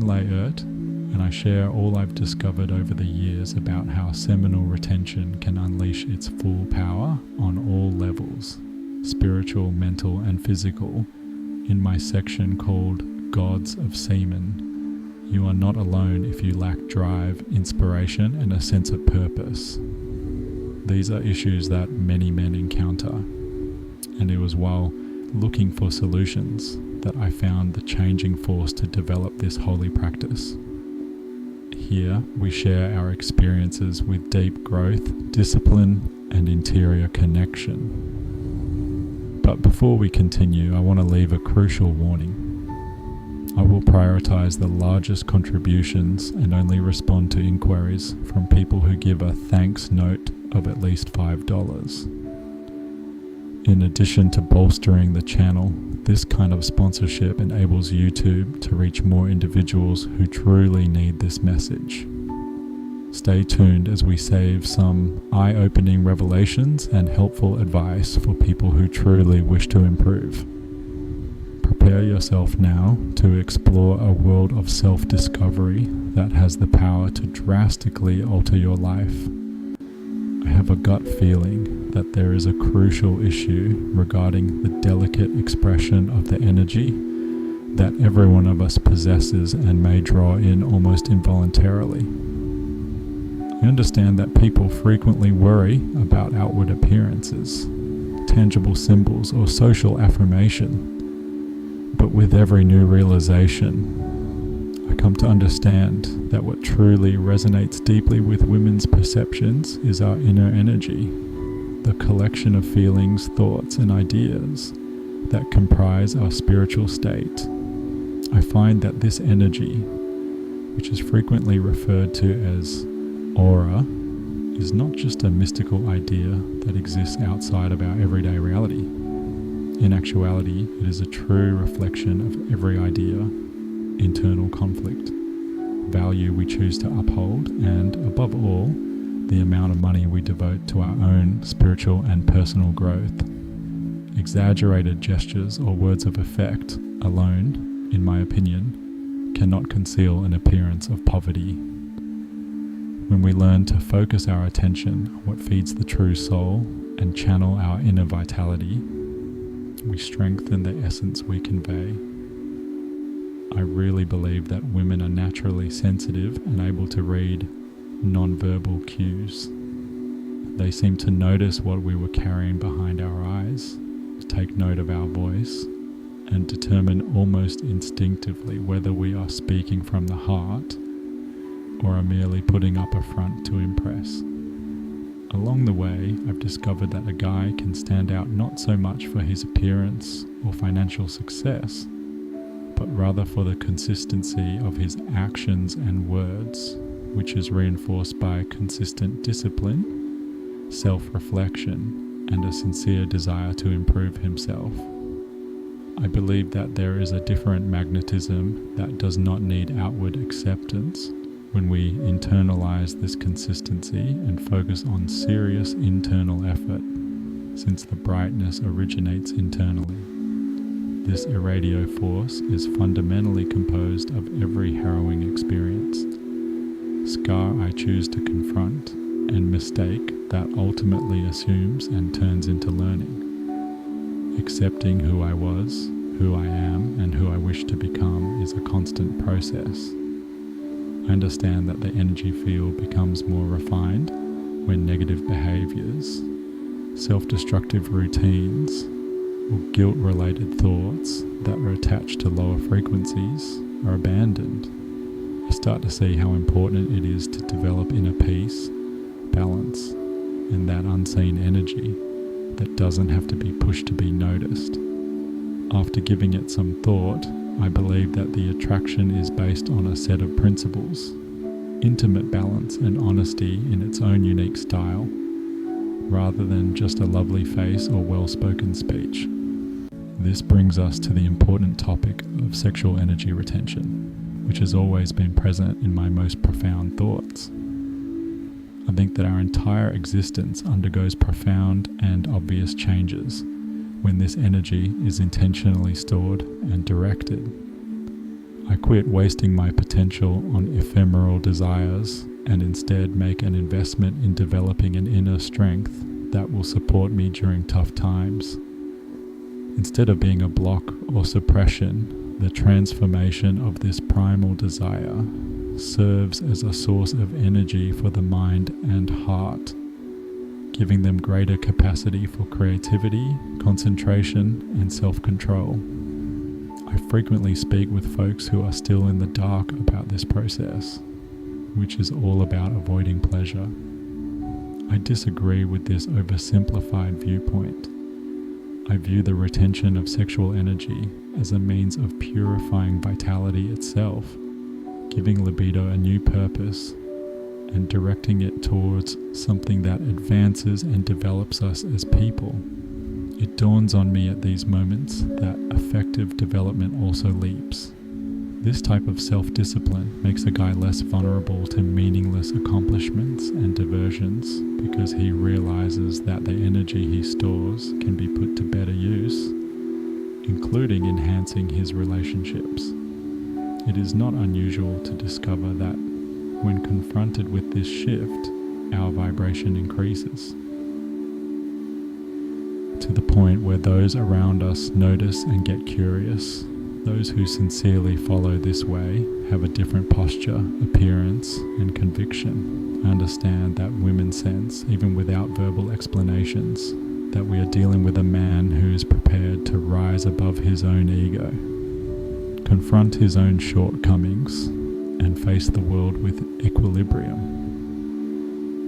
Cultivating, and I share all I've discovered over the years about how seminal retention can unleash its full power on all levels, spiritual, mental, and physical, in my section called Gods of Semen. You are not alone if you lack drive, inspiration, and a sense of purpose. These are issues that many men encounter, and it was while looking for solutions that I found the changing force to develop this holy practice. Here we share our experiences with deep growth, discipline, and interior connection. But before we continue, I want to leave a crucial warning. I will prioritize the largest contributions and only respond to inquiries from people who give a thanks note of at least $5. In addition to bolstering the channel, this kind of sponsorship enables YouTube to reach more individuals who truly need this message. Stay tuned as we save some eye-opening revelations and helpful advice for people who truly wish to improve. Prepare yourself now to explore a world of self-discovery that has the power to drastically alter your life. I have a gut feeling that there is a crucial issue regarding the delicate expression of the energy that every one of us possesses and may draw in almost involuntarily. I understand that people frequently worry about outward appearances, tangible symbols, or social affirmation. But with every new realization, I come to understand that what truly resonates deeply with women's perceptions is our inner energy, the collection of feelings, thoughts, and ideas that comprise our spiritual state. I find that this energy, which is frequently referred to as aura, is not just a mystical idea that exists outside of our everyday reality. In actuality, it is a true reflection of every idea, internal conflict, value we choose to uphold, and above all, the amount of money we devote to our own spiritual and personal growth. Exaggerated gestures or words of effect alone, in my opinion, cannot conceal an appearance of poverty. When we learn to focus our attention on what feeds the true soul and channel our inner vitality, we strengthen the essence we convey. I really believe that women are naturally sensitive and able to read non-verbal cues. They seem to notice what we were carrying behind our eyes, take note of our voice, and determine almost instinctively whether we are speaking from the heart or are merely putting up a front to impress. Along the way, I've discovered that a guy can stand out not so much for his appearance or financial success, but rather for the consistency of his actions and words, which is reinforced by consistent discipline, self-reflection, and a sincere desire to improve himself. I believe that there is a different magnetism that does not need outward acceptance when we internalize this consistency and focus on serious internal effort, since the brightness originates internally. This irradio force is fundamentally composed of every harrowing experience, scar I choose to confront, and mistake that ultimately assumes and turns into learning. Accepting who I was, who I am, and who I wish to become is a constant process. I understand that the energy field becomes more refined when negative behaviors, self-destructive routines, or guilt-related thoughts that are attached to lower frequencies are abandoned. I start to see how important it is to develop inner peace, balance, and that unseen energy that doesn't have to be pushed to be noticed. After giving it some thought, I believe that the attraction is based on a set of principles, intimate balance and honesty in its own unique style, rather than just a lovely face or well-spoken speech. This brings us to the important topic of sexual energy retention, which has always been present in my most profound thoughts. I think that our entire existence undergoes profound and obvious changes when this energy is intentionally stored and directed. I quit wasting my potential on ephemeral desires and instead make an investment in developing an inner strength that will support me during tough times. Instead of being a block or suppression, the transformation of this primal desire serves as a source of energy for the mind and heart, giving them greater capacity for creativity, concentration, and self-control. I frequently speak with folks who are still in the dark about this process, which is all about avoiding pleasure. I disagree with this oversimplified viewpoint. I view the retention of sexual energy as a means of purifying vitality itself, giving libido a new purpose and directing it towards something that advances and develops us as people. It dawns on me at these moments that effective development also leaps. This type of self-discipline makes a guy less vulnerable to meaningless accomplishments and diversions because he realizes that the energy he stores can be put to better use, including enhancing his relationships. It is not unusual to discover that when confronted with this shift, our vibration increases, to the point where those around us notice and get curious. Those who sincerely follow this way have a different posture, appearance, and conviction. I understand that women sense, even without verbal explanations, that we are dealing with a man who is prepared to rise above his own ego, confront his own shortcomings, and face the world with equilibrium.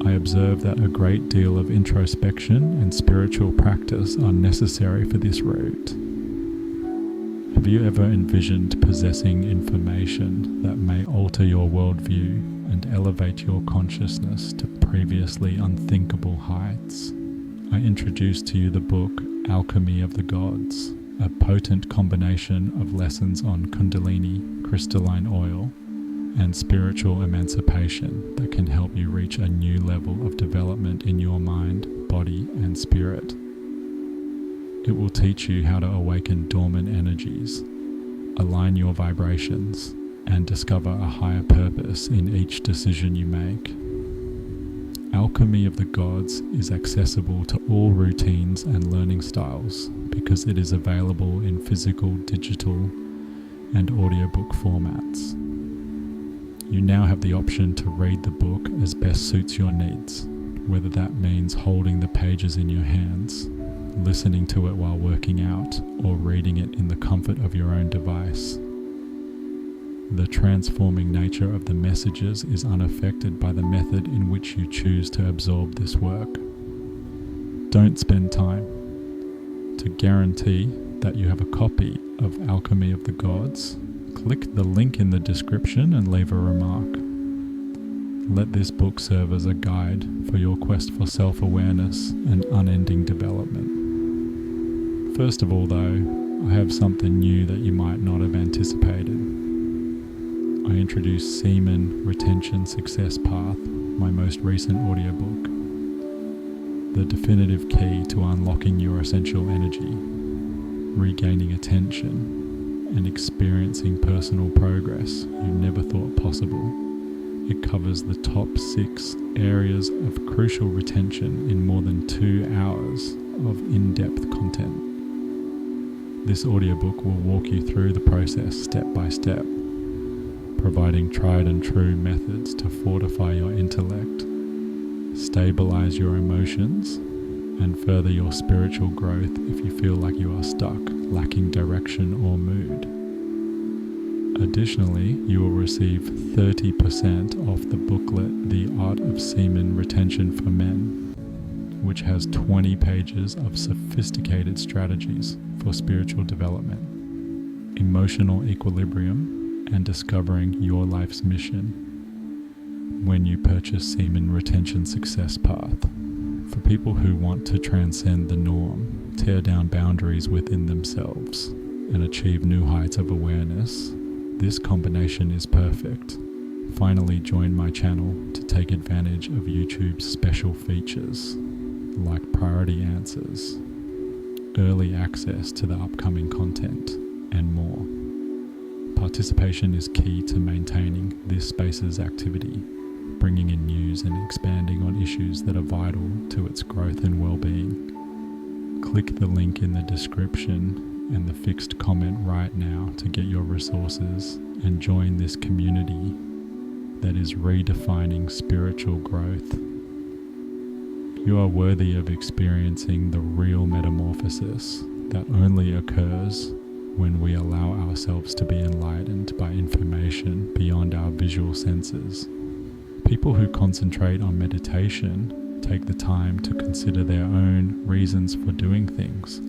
I observe that a great deal of introspection and spiritual practice are necessary for this route. Have you ever envisioned possessing information that may alter your worldview and elevate your consciousness to previously unthinkable heights? I introduce to you the book Alchemy of the Gods, a potent combination of lessons on Kundalini, crystalline oil, and spiritual emancipation that can help you reach a new level of development in your mind, body, and spirit. It will teach you how to awaken dormant energies, align your vibrations, and discover a higher purpose in each decision you make. Alchemy of the Gods is accessible to all routines and learning styles because it is available in physical, digital, and audiobook formats. You now have the option to read the book as best suits your needs, whether that means holding the pages in your hands, listening to it while working out, or reading it in the comfort of your own device. The transforming nature of the messages is unaffected by the method in which you choose to absorb this work. Don't spend time. To guarantee that you have a copy of Alchemy of the Gods, click the link in the description and leave a remark. Let this book serve as a guide for your quest for self-awareness and unending development. First of all though, I have something new that you might not have anticipated. I introduced Semen Retention Success Path, my most recent audiobook. The definitive key to unlocking your essential energy, regaining attention, and experiencing personal progress you never thought possible. It covers the top 6 areas of crucial retention in more than 2 hours of in-depth content. This audiobook will walk you through the process step by step, providing tried and true methods to fortify your intellect, stabilize your emotions, and further your spiritual growth if you feel like you are stuck, lacking direction or mood. Additionally, you will receive 30% off the booklet The Art of Semen Retention for Men, which has 20 pages of sophisticated strategies for spiritual development, emotional equilibrium, and discovering your life's mission when you purchase Semen Retention Success Path. For people who want to transcend the norm, tear down boundaries within themselves, and achieve new heights of awareness, this combination is perfect. Finally, join my channel to take advantage of YouTube's special features like priority answers, early access to the upcoming content, and more. Participation is key to maintaining this space's activity, bringing in news and expanding on issues that are vital to its growth and well-being. Click the link in the description and the fixed comment right now to get your resources and join this community that is redefining spiritual growth. You are worthy of experiencing the real metamorphosis that only occurs when we allow ourselves to be enlightened by information beyond our visual senses. People who concentrate on meditation take the time to consider their own reasons for doing things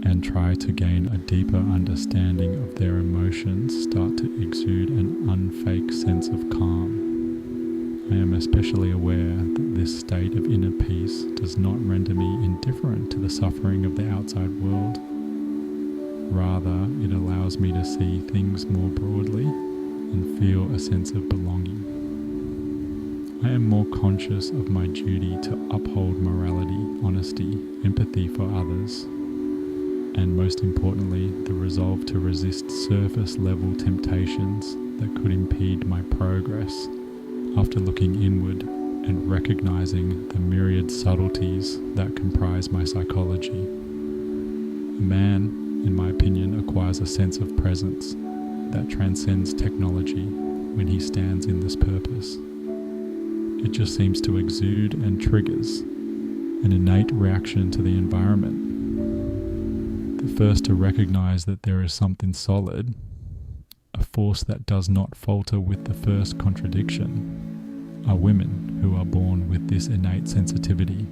and try to gain a deeper understanding of their emotions, start to exude an unfake sense of calm. I am especially aware that this state of inner peace does not render me indifferent to the suffering of the outside world. Rather, it allows me to see things more broadly and feel a sense of belonging. I am more conscious of my duty to uphold morality, honesty, empathy for others, and most importantly, the resolve to resist surface-level temptations that could impede my progress after looking inward and recognizing the myriad subtleties that comprise my psychology. A man, in my opinion, acquires a sense of presence that transcends technology when he stands in this purpose. It just seems to exude and triggers an innate reaction to the environment. The first to recognize that there is something solid, a force that does not falter with the first contradiction, are women who are born with this innate sensitivity.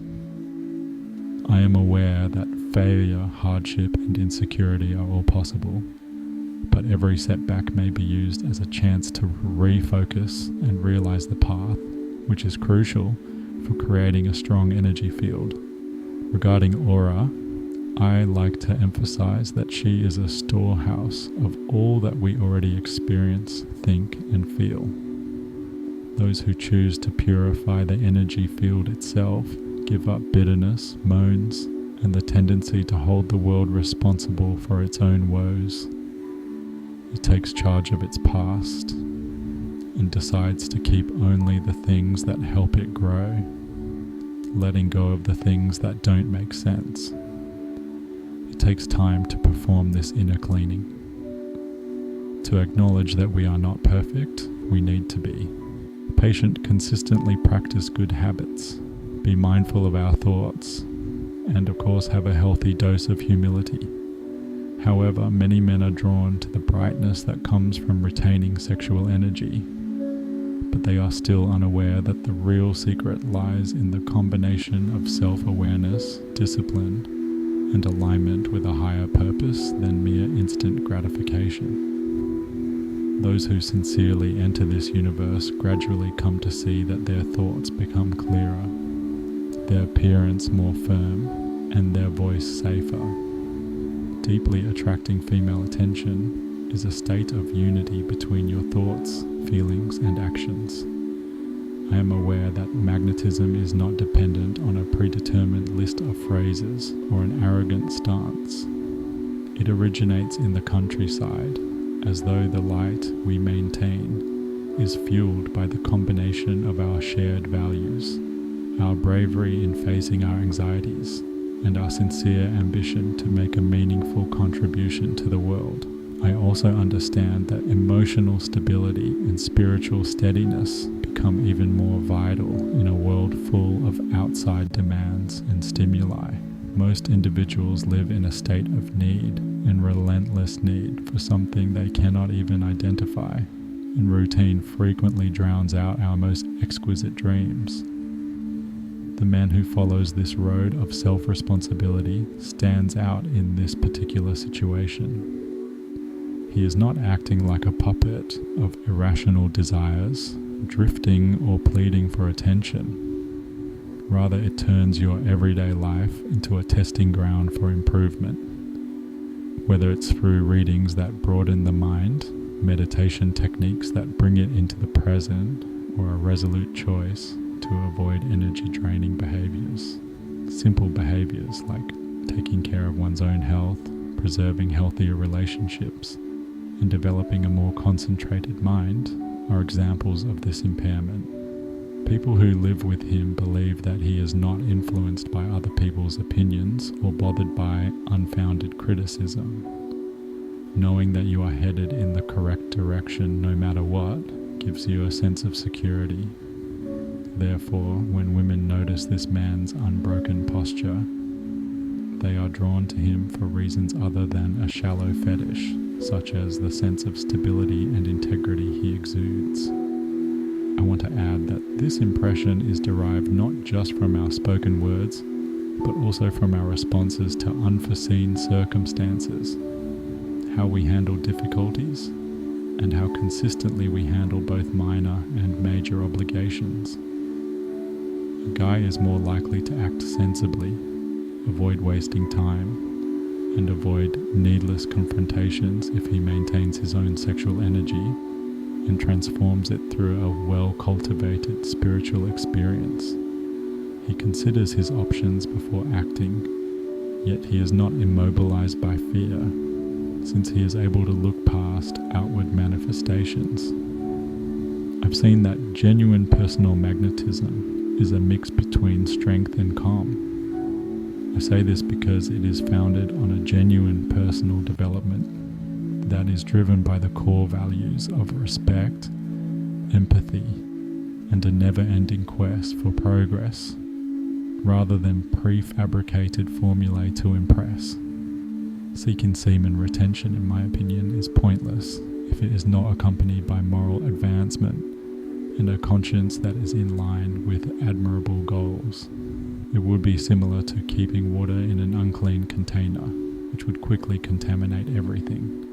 I am aware that failure, hardship, and insecurity are all possible, but every setback may be used as a chance to refocus and realize the path, which is crucial for creating a strong energy field. Regarding aura, I like to emphasize that she is a storehouse of all that we already experience, think, and feel. Those who choose to purify the energy field itself give up bitterness, moans, and the tendency to hold the world responsible for its own woes. It takes charge of its past and decides to keep only the things that help it grow, letting go of the things that don't make sense. It takes time to perform this inner cleaning. To acknowledge that we are not perfect, we need to be. Patient, consistently practice good habits, be mindful of our thoughts, and of course have a healthy dose of humility. However, many men are drawn to the brightness that comes from retaining sexual energy, but they are still unaware that the real secret lies in the combination of self-awareness, discipline, and alignment with a higher purpose than mere instant gratification. Those who sincerely enter this universe gradually come to see that their thoughts become clearer, their appearance more firm, and their voice safer. Deeply attracting female attention is a state of unity between your thoughts, feelings, and actions. I am aware that magnetism is not dependent on a predetermined list of phrases or an arrogant stance. It originates in the countryside, as though the light we maintain is fueled by the combination of our shared values, our bravery in facing our anxieties, and our sincere ambition to make a meaningful contribution to the world. I also understand that emotional stability and spiritual steadiness become even more vital in a world full of outside demands and stimuli. Most individuals live in a state of need and relentless need for something they cannot even identify, and routine frequently drowns out our most exquisite dreams. The man who follows this road of self-responsibility stands out in this particular situation. He is not acting like a puppet of irrational desires, drifting or pleading for attention. Rather, it turns your everyday life into a testing ground for improvement. Whether it's through readings that broaden the mind, meditation techniques that bring it into the present, or a resolute choice to avoid energy-draining behaviors. Simple behaviors like taking care of one's own health, preserving healthier relationships, and developing a more concentrated mind are examples of this impairment. People who live with him believe that he is not influenced by other people's opinions or bothered by unfounded criticism. Knowing that you are headed in the correct direction no matter what gives you a sense of security. Therefore, when women notice this man's unbroken posture, they are drawn to him for reasons other than a shallow fetish, such as the sense of stability and integrity he exudes. I want to add that this impression is derived not just from our spoken words, but also from our responses to unforeseen circumstances, how we handle difficulties, and how consistently we handle both minor and major obligations. A guy is more likely to act sensibly, avoid wasting time, and avoid needless confrontations if he maintains his own sexual energy and transforms it through a well-cultivated spiritual experience. He considers his options before acting, yet he is not immobilized by fear, since he is able to look past outward manifestations. I've seen that genuine personal magnetism is a mix between strength and calm. I say this because it is founded on a genuine personal development that is driven by the core values of respect, empathy, and a never-ending quest for progress, rather than prefabricated formulae to impress. Seeking semen retention, in my opinion, is pointless if it is not accompanied by moral advancement and a conscience that is in line with admirable goals. It would be similar to keeping water in an unclean container, which would quickly contaminate everything.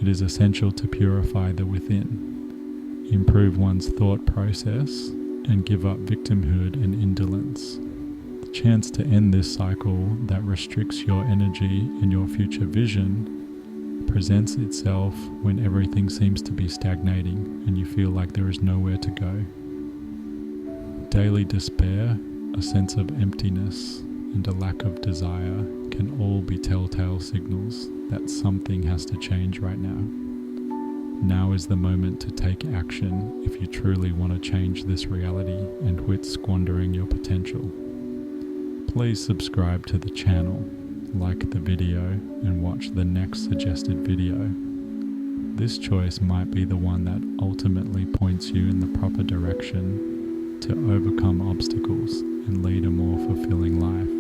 It is essential to purify the within, improve one's thought process, and give up victimhood and indolence. The chance to end this cycle that restricts your energy and your future vision presents itself when everything seems to be stagnating and you feel like there is nowhere to go. Daily despair, a sense of emptiness, and a lack of desire can all be telltale signals that something has to change right now. Now is the moment to take action if you truly want to change this reality and quit squandering your potential. Please subscribe to the channel, like the video, and watch the next suggested video. This choice might be the one that ultimately points you in the proper direction to overcome obstacles and lead a more fulfilling life.